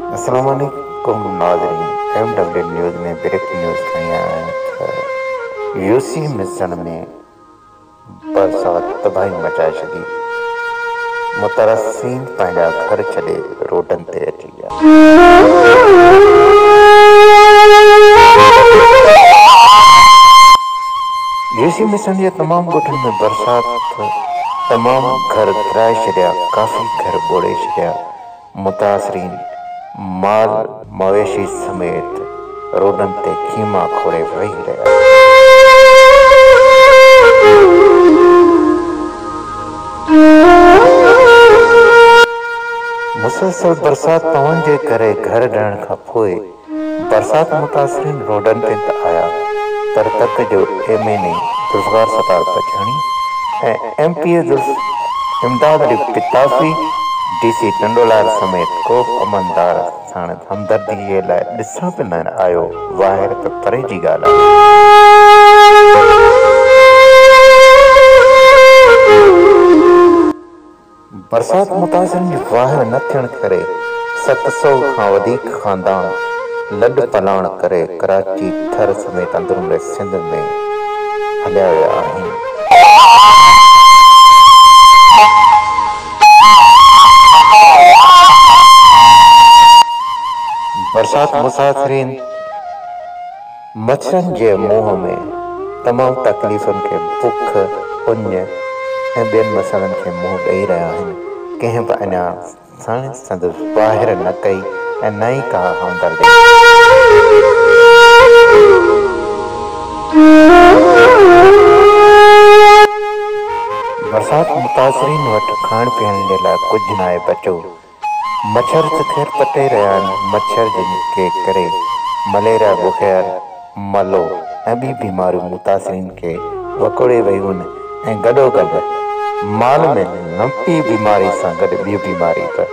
अस्सलाम वालेकुम नाज़रीन। MW न्यूज़ में ब्रेकिंग न्यूज़ खणी आहियां। यूसी मिसण में बरसात तबाही मचाए छॾी। मुतरस्सीन पंहिंजा घर छॾे रोडनि ते अची विया। यूसी मिसण जे तमामु ॻोठनि में बरसात तमामु घर किराए छॾिया, काफ़ी घर ॿोड़े छॾिया। मुतासिरीन माल मवेशी समेत रोडनि ते खीमा खोड़े वेही रहिया। मुसलसल बरसात पवण जे करे घर ॾहण खां पोइ बरसात मुतासिरीन रोडनि ते त आया, पर तक जो MNA ज़ुल्फ़िकार सत्तार बचाणी ऐं MP इमदाद अली पिताफ़ी DC टंडोलाल समेत को अमनदार साण हमदर्दी जे लाइ ॾिसण बि न आयो। ज़ाहिर त परे जी ॻाल्हि आहे। बरसात मुतासिरनि जी ज़ाहिर न थियण करे 700 खां वधीक ख़ानदान लॾ पलाण करे कराची थर समेत अंदरूनी सिंध में हलिया विया आहिनि। बरसात मुसाफ़िरीन मच्छरनि जे मुंहं में तमामु तकलीफ़ुनि खे बुख उञ ऐं ॿियनि मसइलनि खे मुंहुं ॾेई रहिया आहिनि। कंहिं बि अञा साणे संदसि ज़ाहिर न कई ऐं न ई का हमदर्दी। बरसात मुतासिरीन वटि खाइण पीअण जे लाइ कुझु न आहे बचो। मच्छर त ख़ैर पटे रहिया आहिनि। मच्छर जिन के करे मलेरिया बुख़ार मलो ऐं ॿी बीमारियूं मुतासिरीन खे वकोड़े वयूं आहिनि ऐं गॾोगॾु माल में लंपी बीमारी सां गॾु ॿी बीमारी बि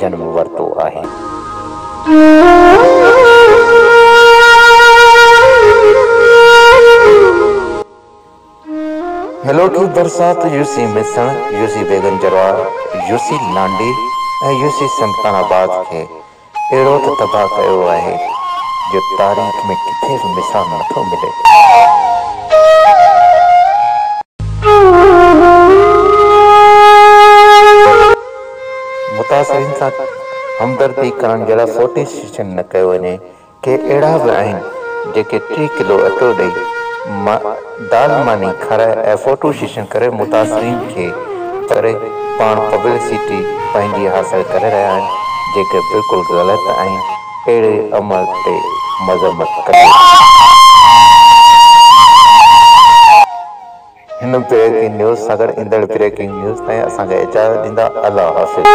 जनम वरितो आहे। हेलोकी बरसात यूसी मिसण, यूसी बेगम जरवार, यूसी लांडी ऐं यूसी सुल्तानाबाद खे अहिड़ो त तबाह कयो आहे जो तारीख़ में किथे बि मिसाल नथो मिले। मुतासिरीन सां हमदर्दी करण जे लाइ फोटो सेशन न कयो वञे। के अहिड़ा बि आहिनि जेके 3 किलो अटो ॾेई दाल मानी खाराए ऐं फोटो सेशन करे मुतासिरीन खे करे पाण पब्लिसिटी पंहिंजी हासिल करे रहिया आहिनि, जेके बिल्कुलु ग़लति आहिनि। अहिड़े अमल ते मज़म्मत कजे। हिन ब्रेकिंग न्यूज़ सां गॾु ईंदड़ ब्रेकिंग न्यूज़ ताईं असांखे इजाज़त ॾींदा। अल्लाह हाफ़िज़।